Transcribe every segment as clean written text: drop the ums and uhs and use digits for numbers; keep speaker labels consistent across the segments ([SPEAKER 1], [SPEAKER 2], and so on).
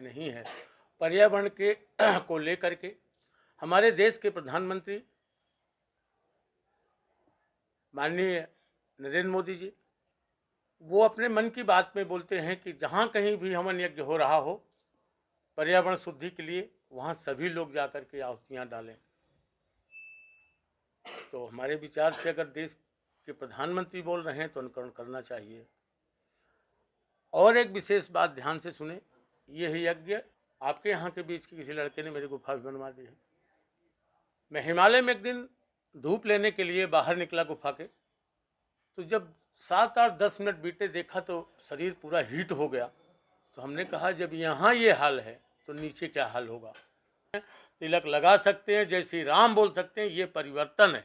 [SPEAKER 1] नहीं है। पर्यावरण के को लेकर के हमारे देश के प्रधानमंत्री माननीय नरेंद्र मोदी जी, वो अपने मन की बात में बोलते हैं कि जहाँ कहीं भी हवन यज्ञ हो रहा हो पर्यावरण शुद्धि के लिए, वहाँ सभी लोग जाकर के आहुतियाँ डालें। तो हमारे विचार से अगर देश के प्रधानमंत्री बोल रहे हैं तो अनुकरण करना चाहिए। और एक विशेष बात ध्यान से सुने, यह यज्ञ आपके यहाँ के बीच के किसी लड़के ने मेरी गुफा भी बनवा दी है। मैं हिमालय में एक दिन धूप लेने के लिए बाहर निकला गुफा के, तो जब 7, 8, 10 मिनट बीते देखा तो शरीर पूरा हीट हो गया। तो हमने कहा जब यहाँ ये हाल है तो नीचे क्या हाल होगा। तिलक लगा सकते हैं, जय श्री राम बोल सकते हैं, ये परिवर्तन है।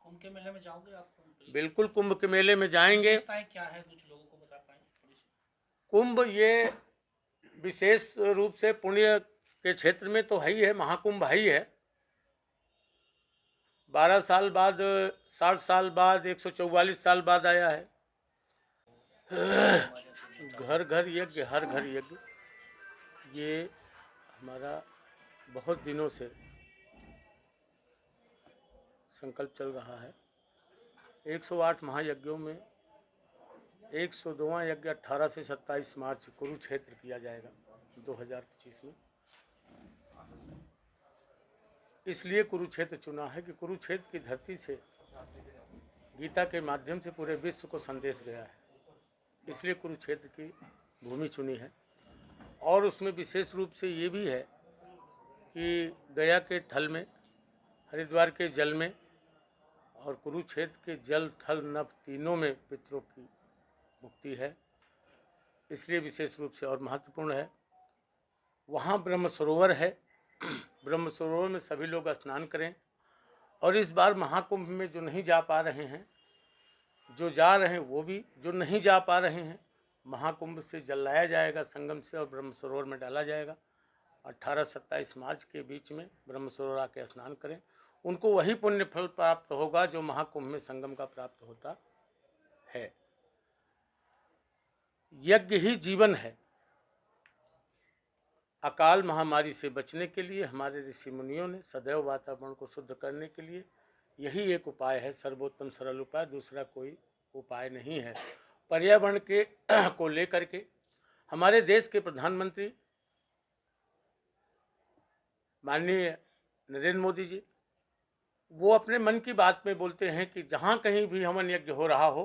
[SPEAKER 2] कुंभ के मेले में जाओगे आप?
[SPEAKER 1] बिल्कुल कुंभ के मेले में जाएंगे।
[SPEAKER 2] क्या है, कुछ लोगों को बता पाएंगे?
[SPEAKER 1] कुंभ ये विशेष रूप से पुण्य के क्षेत्र में तो है ही है, महाकुंभ है ही है। 12 साल बाद, 60 साल बाद, 144 साल बाद आया है। घर घर यज्ञ, हर घर यज्ञ, ये हमारा बहुत दिनों से संकल्प चल रहा है। 108 महायज्ञों में 102वां यज्ञ 18 से 27 मार्च कुरुक्षेत्र किया जाएगा 2025 में। इसलिए कुरुक्षेत्र चुना है कि कुरुक्षेत्र की धरती से गीता के माध्यम से पूरे विश्व को संदेश गया है, इसलिए कुरुक्षेत्र की भूमि चुनी है। और उसमें विशेष रूप से ये भी है कि गया के थल में, हरिद्वार के जल में और कुरुक्षेत्र के जल, थल, नभ तीनों में पितरों की मुक्ति है, इसलिए विशेष रूप से और महत्वपूर्ण है। वहाँ ब्रह्म सरोवर है, ब्रह्म सरोवर में सभी लोग स्नान करें। और इस बार महाकुंभ में जो नहीं जा पा रहे हैं, जो जा रहे हैं वो भी, जो नहीं जा पा रहे हैं, महाकुंभ से जल लाया जाएगा संगम से और ब्रह्म सरोवर में डाला जाएगा। 18-27 मार्च के बीच में ब्रह्म सरोवर आके स्नान करें, उनको वही पुण्य फल प्राप्त होगा जो महाकुंभ में संगम का प्राप्त होता है। यज्ञ ही जीवन है। अकाल महामारी से बचने के लिए हमारे ऋषि मुनियों ने सदैव वातावरण को शुद्ध करने के लिए यही एक उपाय है, सर्वोत्तम सरल उपाय, दूसरा कोई उपाय नहीं है। पर्यावरण के को लेकर के हमारे देश के प्रधानमंत्री माननीय नरेंद्र मोदी जी, वो अपने मन की बात में बोलते हैं कि जहाँ कहीं भी हवन यज्ञ हो रहा हो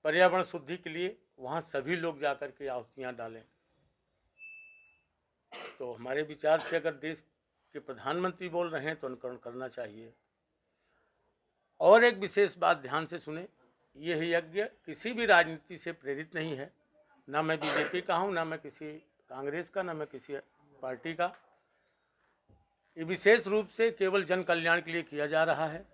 [SPEAKER 1] पर्यावरण शुद्धि के लिए, वहाँ सभी लोग जाकर के आहुतियाँ डालें। तो हमारे विचार से अगर देश के प्रधानमंत्री बोल रहे हैं तो अनुकरण करना चाहिए। और एक विशेष बात ध्यान से सुने, यह यज्ञ किसी भी राजनीति से प्रेरित नहीं है। ना मैं बीजेपी का हूँ, ना मैं किसी कांग्रेस का, ना मैं किसी पार्टी का। ये विशेष रूप से केवल जन कल्याण के लिए किया जा रहा है।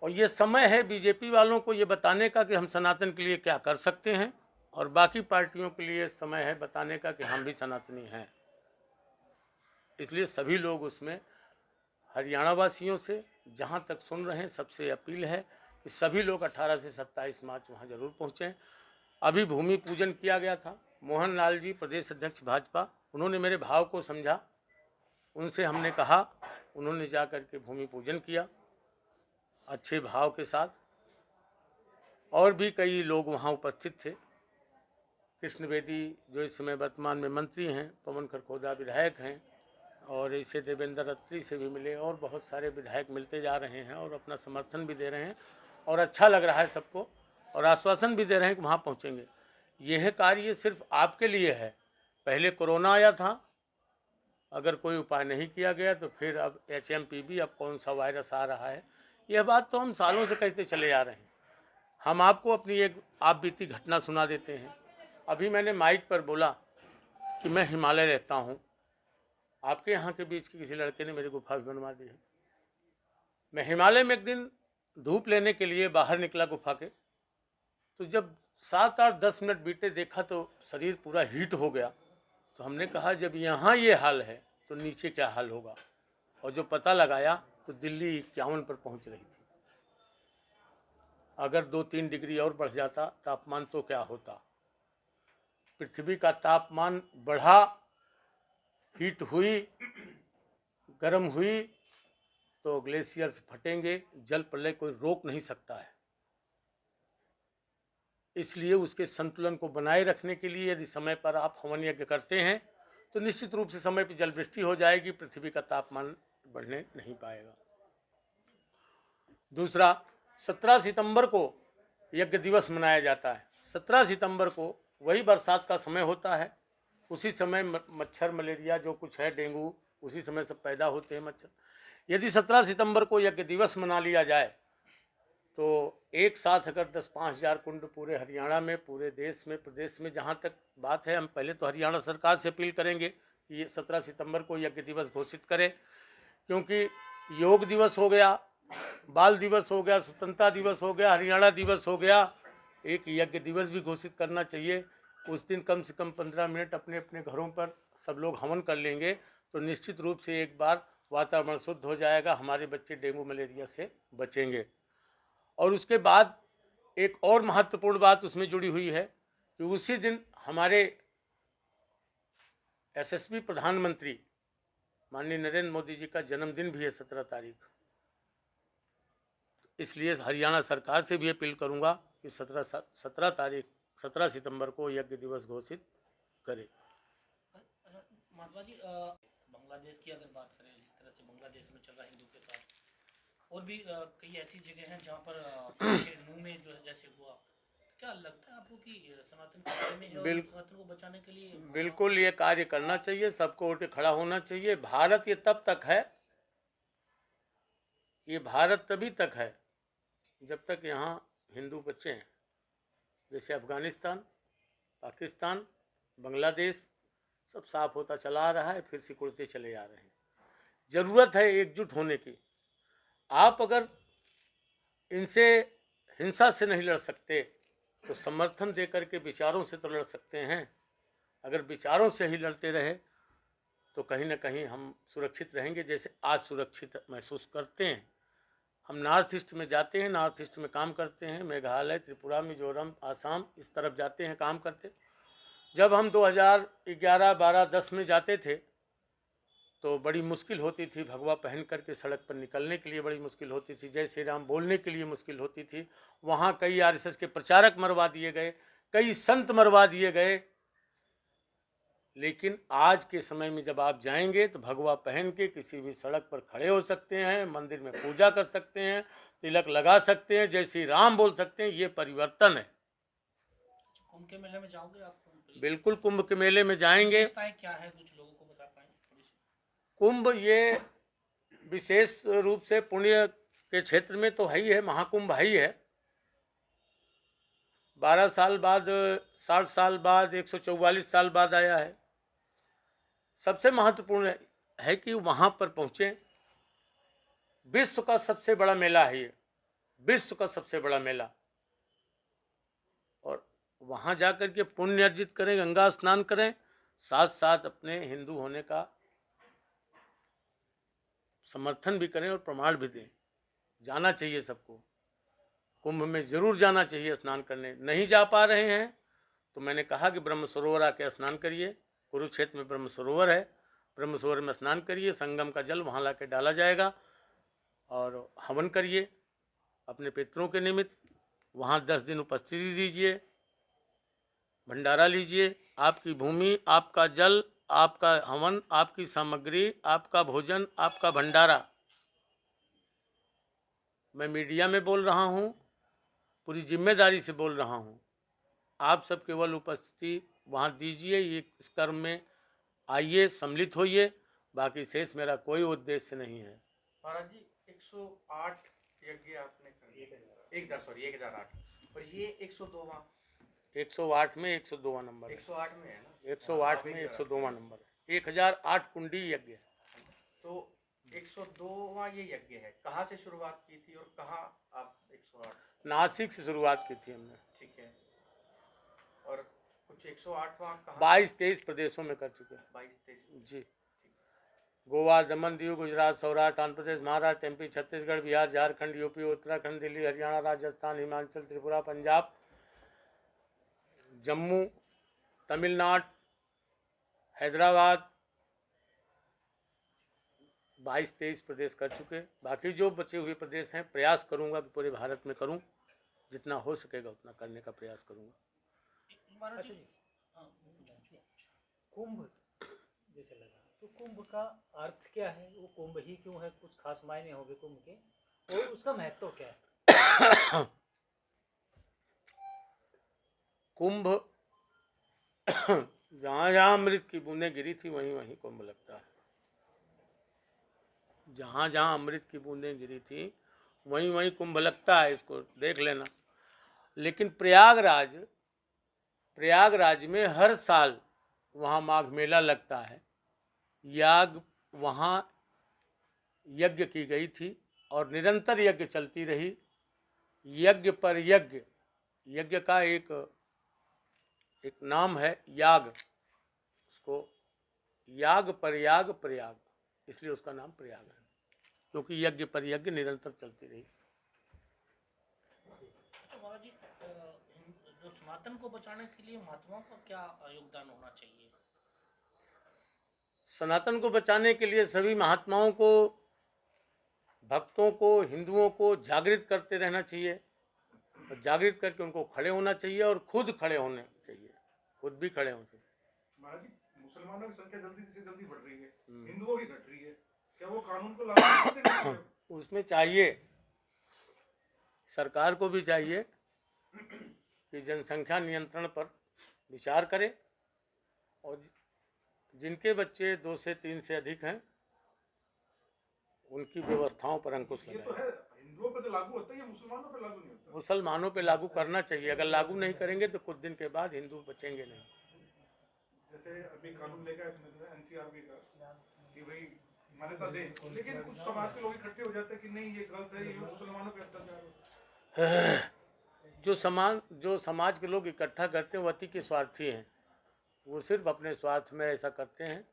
[SPEAKER 1] और ये समय है बीजेपी वालों को ये बताने का कि हम सनातन के लिए क्या कर सकते हैं, और बाकी पार्टियों के लिए समय है बताने का कि हम भी सनातनी हैं। इसलिए सभी लोग उसमें, हरियाणा वासियों से जहाँ तक सुन रहे हैं, सबसे अपील है कि सभी लोग 18 से 27 मार्च वहाँ जरूर पहुँचें। अभी भूमि पूजन किया गया था, मोहन लाल जी प्रदेश अध्यक्ष भाजपा, उन्होंने मेरे भाव को समझा, उनसे हमने कहा, उन्होंने जा कर के भूमि पूजन किया अच्छे भाव के साथ। और भी कई लोग वहाँ उपस्थित थे। कृष्ण बेदी जो इस समय वर्तमान में मंत्री हैं, पवन खरखोदा विधायक हैं, और ऐसे देवेंद्र अत्री से भी मिले, और बहुत सारे विधायक मिलते जा रहे हैं और अपना समर्थन भी दे रहे हैं, और अच्छा लग रहा है सबको, और आश्वासन भी दे रहे हैं कि वहाँ पहुँचेंगे। यह कार्य सिर्फ आपके लिए है। पहले कोरोना आया था, अगर कोई उपाय नहीं किया गया तो फिर अब HMPV, अब कौन सा वायरस आ रहा है, यह बात तो हम सालों से कहते चले जा रहे हैं। हम आपको अपनी एक आप बीती घटना सुना देते हैं। अभी मैंने माइक पर बोला कि मैं हिमालय रहता हूँ, आपके यहाँ के बीच के किसी लड़के ने मेरी गुफा भी बनवा दी है। मैं हिमालय में एक दिन धूप लेने के लिए बाहर निकला गुफा के, तो जब 7, 8, 10 मिनट बीते देखा तो शरीर पूरा हीट हो गया। तो हमने कहा जब यहाँ ये हाल है तो नीचे क्या हाल होगा। और जो पता लगाया तो दिल्ली 51 पर पहुँच रही थी। अगर 2-3 डिग्री और बढ़ जाता तापमान तो क्या होता। पृथ्वी का तापमान बढ़ा हीट हुई, गर्म हुई तो ग्लेशियर्स फटेंगे, जल प्रलय कोई रोक नहीं सकता है। इसलिए उसके संतुलन को बनाए रखने के लिए यदि समय पर आप हवन यज्ञ करते हैं तो निश्चित रूप से समय पर जल वृष्टि हो जाएगी, पृथ्वी का तापमान बढ़ने नहीं पाएगा। दूसरा, 17 सितंबर को यज्ञ दिवस मनाया जाता है। 17 सितंबर को वही बरसात का समय होता है, उसी समय मच्छर मलेरिया जो कुछ है, डेंगू, उसी समय सब पैदा होते हैं मच्छर। यदि 17 सितंबर को यज्ञ दिवस मना लिया जाए तो एक साथ अगर 10-5 हज़ार कुंड पूरे हरियाणा में, पूरे देश में, प्रदेश में, जहाँ तक बात है, हम पहले तो हरियाणा सरकार से अपील करेंगे कि ये 17 सितंबर को यज्ञ दिवस घोषित करें, क्योंकि योग दिवस हो गया, बाल दिवस हो गया, स्वतंत्रता दिवस हो गया, हरियाणा दिवस हो गया, एक यज्ञ दिवस भी घोषित करना चाहिए। उस दिन कम से कम 15 मिनट अपने अपने घरों पर सब लोग हवन कर लेंगे तो निश्चित रूप से एक बार वातावरण शुद्ध हो जाएगा, हमारे बच्चे डेंगू मलेरिया से बचेंगे। और उसके बाद एक और महत्वपूर्ण बात उसमें जुड़ी हुई है कि उसी दिन हमारे यशस्वी प्रधानमंत्री माननीय नरेंद्र मोदी जी का जन्मदिन भी है 17 तारीख। इसलिए हरियाणा सरकार से भी अपील करूंगा कि 17 सितंबर को यज्ञ दिवस घोषित करें।
[SPEAKER 2] महात्मा जी, बांग्लादेश की अगर बात करें, जिस तरह से बांग्लादेश में चल रहा है हिंदू के साथ, और भी कई ऐसी जगह हैं जहाँ पर नू में जो जैसे हुआ, क्या लगता है आपको कि सनातन के बारे में है और सनातन को बचाने के लिए
[SPEAKER 1] बिल्कुल ये कार्य करना चाहिए, सबको उठ के खड़ा होना चाहिए। भारत ये तब तक है, ये भारत तभी तक है जब तक यहाँ हिंदू बच्चे हैं। जैसे अफगानिस्तान, पाकिस्तान, बांग्लादेश सब साफ होता चला आ रहा है, फिर सिकुड़ते चले जा रहे हैं। ज़रूरत है एकजुट होने की। आप अगर इनसे हिंसा से नहीं लड़ सकते तो समर्थन देकर के विचारों से तो लड़ सकते हैं। अगर विचारों से ही लड़ते रहे तो कहीं ना कहीं हम सुरक्षित रहेंगे, जैसे आज सुरक्षित महसूस करते हैं। हम नॉर्थ ईस्ट में जाते हैं, नॉर्थ ईस्ट में काम करते हैं, मेघालय, त्रिपुरा, मिजोरम, आसाम, इस तरफ जाते हैं काम करते। जब हम 2011, 12, 10 में जाते थे तो बड़ी मुश्किल होती थी, भगवा पहन करके सड़क पर निकलने के लिए बड़ी मुश्किल होती थी, जय श्री राम बोलने के लिए मुश्किल होती थी। वहाँ कई आरएसएस के प्रचारक मरवा दिए गए, कई संत मरवा दिए गए। लेकिन आज के समय में जब आप जाएंगे तो भगवा पहन के किसी भी सड़क पर खड़े हो सकते हैं, मंदिर में पूजा कर सकते हैं, तिलक लगा सकते हैं, जय श्री राम बोल सकते हैं। ये परिवर्तन है।
[SPEAKER 2] कुंभ के मेले में जाओगे आप?
[SPEAKER 1] बिल्कुल कुंभ के मेले में जाएंगे।
[SPEAKER 2] क्या है, कुछ लोगों को बता पाएंगे थोड़ी सी?
[SPEAKER 1] कुंभ ये विशेष रूप से पुण्य के क्षेत्र में तो है ही है, महाकुंभ है ही है। 12 साल बाद, 60 साल बाद, 144 साल बाद आया है। सबसे महत्वपूर्ण है कि वहाँ पर पहुँचे। विश्व का सबसे बड़ा मेला है ये, विश्व का सबसे बड़ा मेला। और वहाँ जाकर के पुण्य अर्जित करें, गंगा स्नान करें, साथ साथ अपने हिंदू होने का समर्थन भी करें और प्रमाण भी दें। जाना चाहिए सबको, कुंभ में ज़रूर जाना चाहिए स्नान करने। नहीं जा पा रहे हैं तो मैंने कहा कि ब्रह्म सरोवर आके स्नान करिए। कुरुक्षेत्र में ब्रह्म सरोवर है, ब्रह्म सरोवर में स्नान करिए, संगम का जल वहाँ ला के डाला जाएगा और हवन करिए अपने पितरों के निमित्त। वहाँ 10 दिन उपस्थिति दीजिए, भंडारा लीजिए। आपकी भूमि, आपका जल, आपका हवन, आपकी सामग्री, आपका भोजन, आपका भंडारा। मैं मीडिया में बोल रहा हूँ, पूरी जिम्मेदारी से बोल रहा हूँ। आप सब केवल उपस्थिति वहाँ दीजिए, ये इस कर्म में आइए, सम्मिलित होइए। बाकी शेष मेरा कोई उद्देश्य नहीं है।
[SPEAKER 3] महाराज जी, 108 यज्ञ आपने कर दिया, 1008, और ये 102वां
[SPEAKER 1] 108 में 102वां नंबर है।
[SPEAKER 3] 108 में है ना?
[SPEAKER 1] 108 में 102वां नंबर है। 1008 कुंडी यज्ञ है।
[SPEAKER 3] तो 102वां ये यज्ञ है। कहाँ से शुरुआत की थी और कहाँ आप 108?
[SPEAKER 1] नासिक से शुरुआत की थी हमने।
[SPEAKER 3] ठीक है। और कुछ 108वां कहाँ?
[SPEAKER 1] 22-23 प्रदेशों में कर चुके हैं।
[SPEAKER 3] 22-23
[SPEAKER 1] जी। गोवा, दमन, दीव, गुजरात, सौराष्ट्र, आंध्र प्रदेश, महाराष्ट्र, एमपी, छत्तीसगढ़, बिहार, झारखंड, यूपी, उत्तराखंड, दिल्ली, हरियाणा, राजस्थान, हिमाचल, त्रिपुरा, पंजाब, जम्मू, तमिलनाडु, हैदराबाद, 22-23 प्रदेश कर चुके। बाकी जो बचे हुए प्रदेश हैं, प्रयास करूंगा कि पूरे भारत में करूं, जितना हो सकेगा उतना करने का प्रयास करूंगा।
[SPEAKER 2] महाराज
[SPEAKER 4] अच्छा
[SPEAKER 2] जी
[SPEAKER 4] जी, कुंभ जैसे लगा तो कुंभ का अर्थ क्या है? वो कुंभ ही क्यों है? कुछ खास मायने होंगे कुंभ के, और उसका महत्व क्या है?
[SPEAKER 1] कुंभ जहाँ जहाँ अमृत की बूंदें गिरी थी वहीं वहीं कुंभ लगता है। जहाँ जहाँ अमृत की बूंदें गिरी थी वहीं वहीं कुंभ लगता है, इसको देख लेना। लेकिन प्रयागराज में हर साल वहाँ माघ मेला लगता है। वहाँ यज्ञ की गई थी और निरंतर यज्ञ चलती रही। यज्ञ पर यज्ञ, यज्ञ का एक नाम है याग, उसको याग पर याग प्रयाग, इसलिए उसका नाम प्रयाग है, क्योंकि यज्ञ पर यज्ञ निरंतर चलती रही।
[SPEAKER 2] अच्छा महाराज जी, जो सनातन को बचाने के लिए महात्माओं का क्या योगदान होना चाहिए?
[SPEAKER 1] सनातन को बचाने के लिए सभी महात्माओं को, भक्तों को, हिंदुओं को जागृत करते रहना चाहिए और जागृत करके उनको खड़े होना चाहिए और खुद खड़े होने चाहिए, खुद भी खड़े होने चाहिए।
[SPEAKER 5] महाराज जी, मुसलमानों की संख्या जल्दी से जल्दी बढ़ रही है, हिंदुओं की घट रही है, क्या वो कानून को लागू करते नहीं?
[SPEAKER 1] उसमें चाहिए, सरकार को भी चाहिए कि जनसंख्या नियंत्रण पर विचार करे और जिनके बच्चे 2 से 3 से अधिक हैं उनकी व्यवस्थाओं पर अंकुश
[SPEAKER 5] ये तो
[SPEAKER 1] लगाए।
[SPEAKER 5] है, हिंदुओं पे तो लागू होता है, ये मुसलमानों पे लागू नहीं होता।
[SPEAKER 1] मुसलमानों पे लागू करना चाहिए। अगर लागू नहीं करेंगे तो कुछ दिन के बाद हिंदू बचेंगे नहीं।
[SPEAKER 5] जैसे अभी कानून लेकर एनसीआरबी का कि भाई मान्यता दे, लेकिन कुछ समाज के लोग इकट्ठे हो जाते हैं कि नहीं ये गलत है, ये मुसलमानों पे अत्याचार है।
[SPEAKER 1] जो समाज के लोग इकट्ठा करते हैं वो अति के स्वार्थी हैं, वो सिर्फ अपने स्वार्थ में ऐसा करते हैं।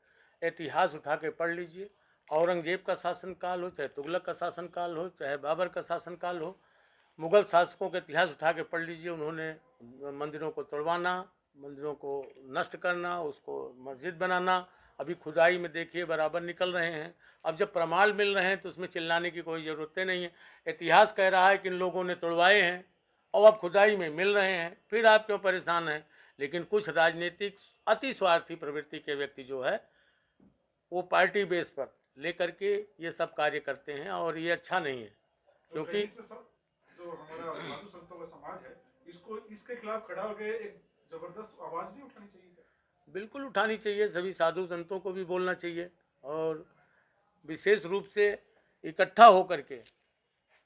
[SPEAKER 1] इतिहास उठा के पढ़ लीजिए, औरंगजेब का शासनकाल हो, चाहे तुगलक का शासनकाल हो, चाहे बाबर का शासनकाल हो, मुगल शासकों का इतिहास उठा के पढ़ लीजिए। उन्होंने मंदिरों को तोड़वाना, मंदिरों को नष्ट करना, उसको मस्जिद बनाना, अभी खुदाई में देखिए बराबर निकल रहे हैं। अब जब प्रमाण मिल रहे हैं तो उसमें चिल्लाने की कोई ज़रूरत नहीं है। इतिहास कह रहा है कि इन लोगों ने तोड़वाए हैं और अब खुदाई में मिल रहे हैं, फिर आप क्यों परेशान हैं? लेकिन कुछ राजनीतिक अति स्वार्थी प्रवृत्ति के व्यक्ति जो है वो पार्टी बेस पर लेकर के ये सब कार्य करते हैं और ये अच्छा नहीं है, क्योंकि
[SPEAKER 5] जो हमारा साधु संतों का समाज है, इसको इसके खिलाफ खड़ा होकर एक जबरदस्त आवाज नहीं उठानी चाहिए?
[SPEAKER 1] बिल्कुल उठानी चाहिए। सभी साधु संतों को भी बोलना चाहिए और विशेष रूप से इकट्ठा होकर के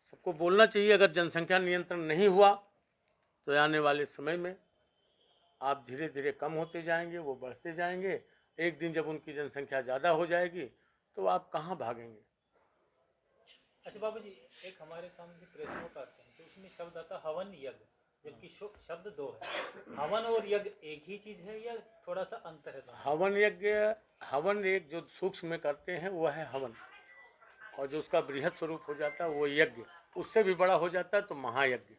[SPEAKER 1] सबको बोलना चाहिए। अगर जनसंख्या नियंत्रण नहीं हुआ तो आने वाले समय में आप धीरे धीरे कम होते जाएंगे, वो बढ़ते जाएंगे। एक दिन जब उनकी जनसंख्या ज़्यादा हो जाएगी तो आप कहाँ भागेंगे?
[SPEAKER 4] अच्छा बाबू जी, एक हमारे सामने प्रेस नोट आते हैं तो उसमें शब्द आता हवन यज्ञ, जबकि शब्द 2 है। हवन और यज्ञ एक ही चीज है या थोड़ा सा अंतर है?
[SPEAKER 1] हवन एक जो सूक्ष्म में करते हैं वो है हवन, और जो उसका बृहद स्वरूप हो जाता है वो यज्ञ, उससे भी बड़ा हो जाता है तो महायज्ञ।